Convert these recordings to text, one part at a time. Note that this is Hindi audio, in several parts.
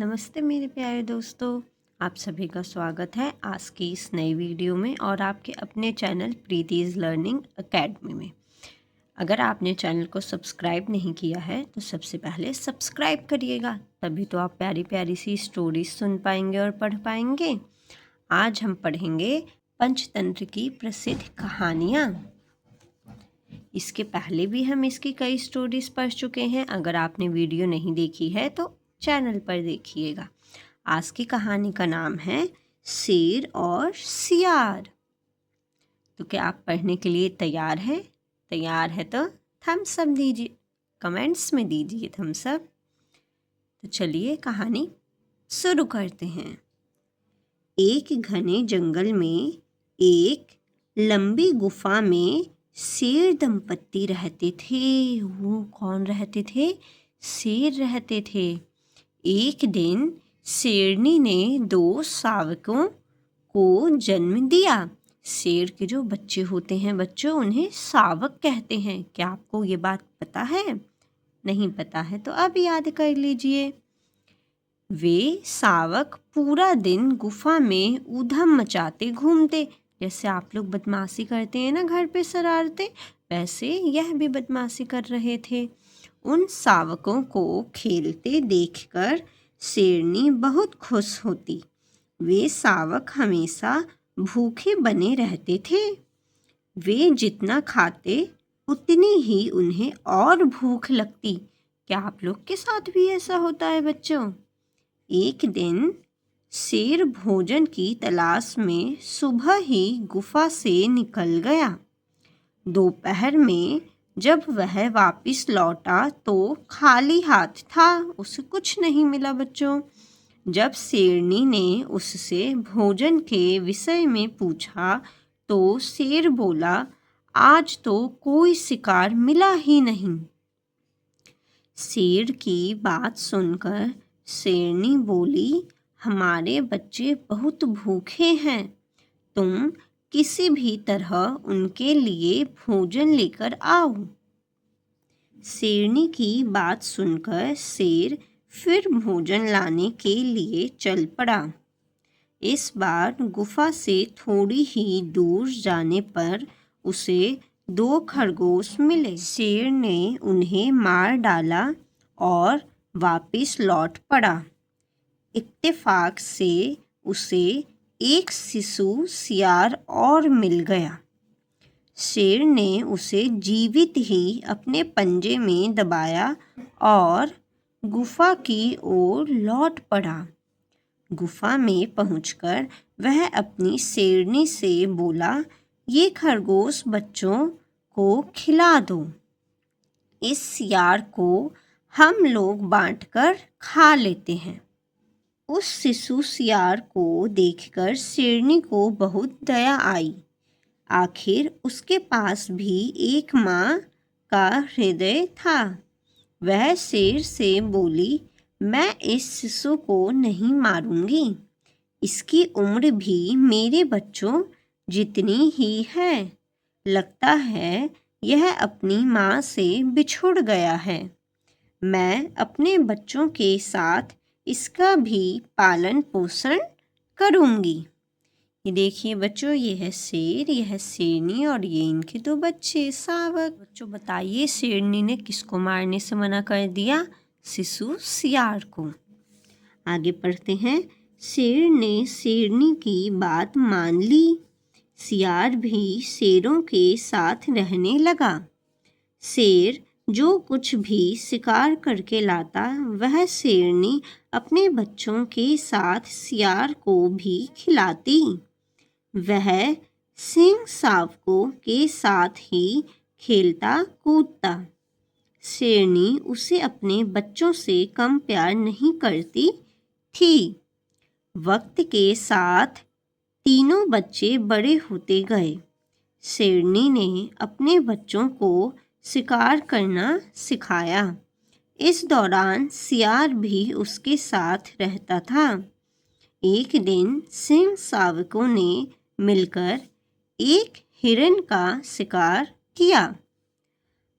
नमस्ते मेरे प्यारे दोस्तों, आप सभी का स्वागत है आज की इस नई वीडियो में और आपके अपने चैनल प्रीतिज़ लर्निंग एकेडमी में। अगर आपने चैनल को सब्सक्राइब नहीं किया है तो सबसे पहले सब्सक्राइब करिएगा, तभी तो आप प्यारी प्यारी सी स्टोरीज सुन पाएंगे और पढ़ पाएंगे। आज हम पढ़ेंगे पंचतंत्र की प्रसिद्ध कहानियाँ। इसके पहले भी हम इसकी कई स्टोरीज पढ़ चुके हैं। अगर आपने वीडियो नहीं देखी है तो चैनल पर देखिएगा। आज की कहानी का नाम है शेर और सियार। तो क्या आप पढ़ने के लिए तैयार हैं? तैयार है तो थम्स अप दीजिए, कमेंट्स में दीजिए थम्स अप। तो चलिए कहानी शुरू करते हैं। एक घने जंगल में एक लंबी गुफा में शेर दंपत्ति रहते थे। वो कौन रहते थे? शेर रहते थे। एक दिन शेरनी ने दो शावकों को जन्म दिया। शेर के जो बच्चे होते हैं बच्चों, उन्हें शावक कहते हैं। क्या आपको ये बात पता है? नहीं पता है तो अब याद कर लीजिए। वे शावक पूरा दिन गुफा में ऊधम मचाते घूमते। जैसे आप लोग बदमाशी करते हैं ना घर पे शरारते, वैसे यह भी बदमाशी कर रहे थे। उन शावकों को खेलते देखकर शेरनी बहुत खुश होती। वे शावक हमेशा भूखे बने रहते थे। वे जितना खाते उतनी ही उन्हें और भूख लगती। क्या आप लोग के साथ भी ऐसा होता है बच्चों? एक दिन शेर भोजन की तलाश में सुबह ही गुफा से निकल गया। दोपहर में जब वह वापस लौटा तो खाली हाथ था, उसे कुछ नहीं मिला बच्चों। जब शेरनी ने उससे भोजन के विषय में पूछा तो शेर बोला, आज तो कोई शिकार मिला ही नहीं। शेर की बात सुनकर शेरनी बोली, हमारे बच्चे बहुत भूखे हैं, तुम किसी भी तरह उनके लिए भोजन लेकर आओ। शेरनी की बात सुनकर शेर फिर भोजन लाने के लिए चल पड़ा। इस बार गुफा से थोड़ी ही दूर जाने पर उसे दो खरगोश मिले। शेर ने उन्हें मार डाला और वापस लौट पड़ा। इत्तेफाक से उसे एक शिशु सियार और मिल गया। शेर ने उसे जीवित ही अपने पंजे में दबाया और गुफा की ओर लौट पड़ा। गुफा में पहुंचकर वह अपनी शेरनी से बोला, ये खरगोश बच्चों को खिला दो। इस सियार को हम लोग बांटकर खा लेते हैं। उस शिशु सियार को देखकर शेरनी को बहुत दया आई। आखिर उसके पास भी एक माँ का हृदय था। वह शेर से बोली, मैं इस शिशु को नहीं मारूंगी। इसकी उम्र भी मेरे बच्चों जितनी ही है। लगता है यह अपनी माँ से बिछुड़ गया है। मैं अपने बच्चों के साथ इसका भी पालन पोषण करूंगी। ये देखिए बच्चों, ये है शेर, यह है शेरनी और ये इनके दो बच्चे शावक। बच्चों बताइए, शेरनी ने किसको मारने से मना कर दिया? शिशु सियार को। आगे पढ़ते हैं। शेर ने शेरनी की बात मान ली। सियार भी शेरों के साथ रहने लगा। शेर जो कुछ भी शिकार करके लाता वह शेरनी अपने बच्चों के साथ सियार को भी खिलाती। वह सिंह शावकों के साथ ही खेलता कूदता। शेरनी उसे अपने बच्चों से कम प्यार नहीं करती थी। वक्त के साथ तीनों बच्चे बड़े होते गए। शेरनी ने अपने बच्चों को शिकार करना सिखाया। इस दौरान सियार भी उसके साथ रहता था। एक दिन सिंह शावकों ने मिलकर एक हिरन का शिकार किया।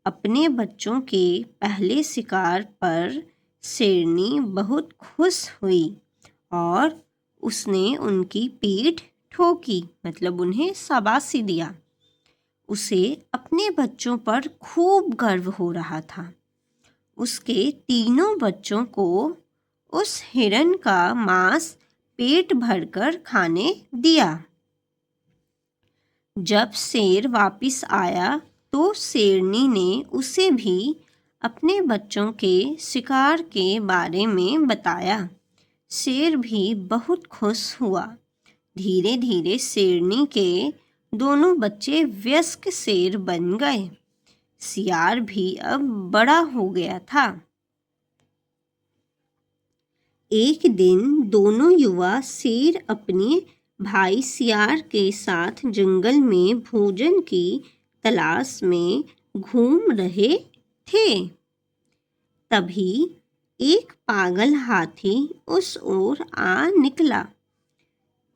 अपने बच्चों के पहले शिकार पर शेरनी बहुत खुश हुई और उसने उनकी पीठ ठोकी, मतलब उन्हें शाबाशी दिया। उसे अपने बच्चों पर खूब गर्व हो रहा था। उसके तीनों बच्चों को उस हिरन का मांस पेट भरकर खाने दिया। जब शेर वापस आया तो शेरनी ने उसे भी अपने बच्चों के शिकार के बारे में बताया। शेर भी बहुत खुश हुआ। धीरे धीरे शेरनी के दोनों बच्चे वयस्क शेर बन गए। सियार भी अब बड़ा हो गया था। एक दिन दोनों युवा शेर अपने भाई सियार के साथ जंगल में भोजन की तलाश में घूम रहे थे। तभी एक पागल हाथी उस ओर आ निकला।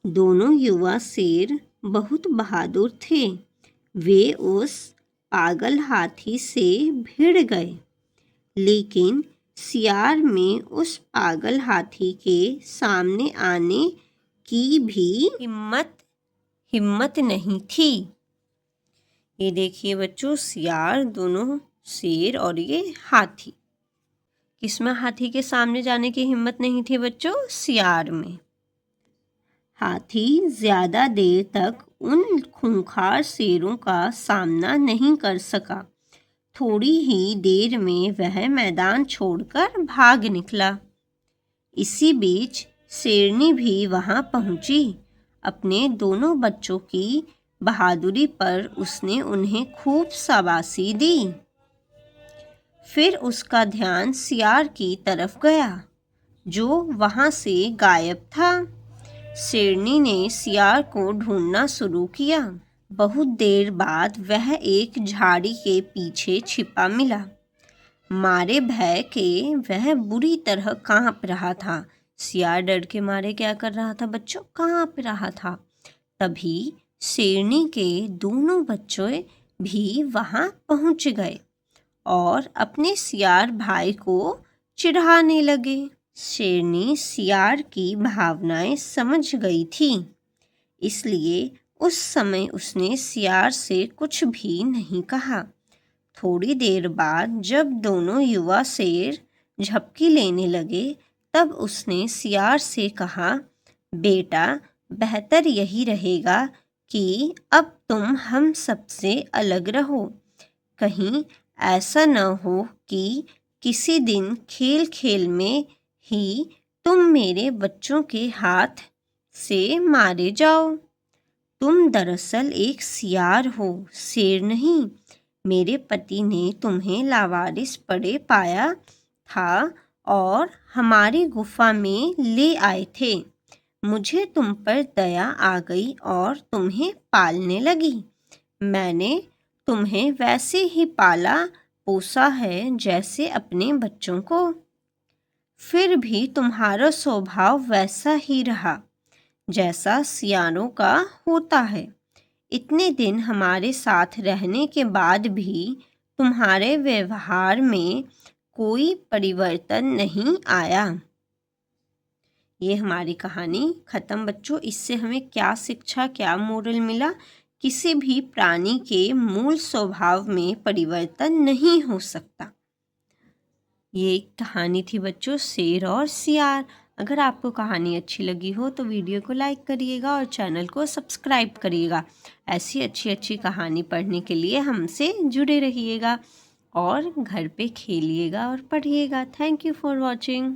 दोनों युवा शेर बहुत बहादुर थे। वे उस पागल हाथी से भिड़ गए, लेकिन सियार में उस पागल हाथी के सामने आने की भी हिम्मत नहीं थी। ये देखिए बच्चों, सियार, दोनों शेर और ये हाथी। किसमें हाथी के सामने जाने की हिम्मत नहीं थी बच्चों? सियार में। हाथी ज्यादा देर तक उन खूंखार शेरों का सामना नहीं कर सका। थोड़ी ही देर में वह मैदान छोड़कर भाग निकला। इसी बीच शेरनी भी वहां पहुंची। अपने दोनों बच्चों की बहादुरी पर उसने उन्हें खूब शाबाशी दी। फिर उसका ध्यान सियार की तरफ गया, जो वहां से गायब था। शेरनी ने सियार को ढूंढना शुरू किया। बहुत देर बाद वह एक झाड़ी के पीछे छिपा मिला। मारे भय के वह बुरी तरह कांप रहा था। सियार डर के मारे क्या कर रहा था बच्चों? कांप रहा था। तभी शेरनी के दोनों बच्चे भी वहां पहुंच गए और अपने सियार भाई को चिढ़ाने लगे। शेरनी सियार की भावनाएं समझ गई थी, इसलिए उस समय उसने सियार से कुछ भी नहीं कहा। थोड़ी देर बाद जब दोनों युवा शेर झपकी लेने लगे, तब उसने सियार से कहा, बेटा, बेहतर यही रहेगा कि अब तुम हम सबसे अलग रहो। कहीं ऐसा न हो कि किसी दिन खेल खेल में ही तुम मेरे बच्चों के हाथ से मारे जाओ। तुम दरअसल एक सियार हो, शेर नहीं। मेरे पति ने तुम्हें लावारिस पड़े पाया था और हमारी गुफा में ले आए थे। मुझे तुम पर दया आ गई और तुम्हें पालने लगी। मैंने तुम्हें वैसे ही पाला पोसा है जैसे अपने बच्चों को। फिर भी तुम्हारा स्वभाव वैसा ही रहा जैसा सियारों का होता है। इतने दिन हमारे साथ रहने के बाद भी तुम्हारे व्यवहार में कोई परिवर्तन नहीं आया। ये हमारी कहानी खत्म बच्चों। इससे हमें क्या शिक्षा, क्या मोरल मिला? किसी भी प्राणी के मूल स्वभाव में परिवर्तन नहीं हो सकता। ये कहानी थी बच्चों शेर और सियार। अगर आपको कहानी अच्छी लगी हो तो वीडियो को लाइक करिएगा और चैनल को सब्सक्राइब करिएगा। ऐसी अच्छी कहानी पढ़ने के लिए हमसे जुड़े रहिएगा और घर पे खेलिएगा और पढ़िएगा। Thank you for watching.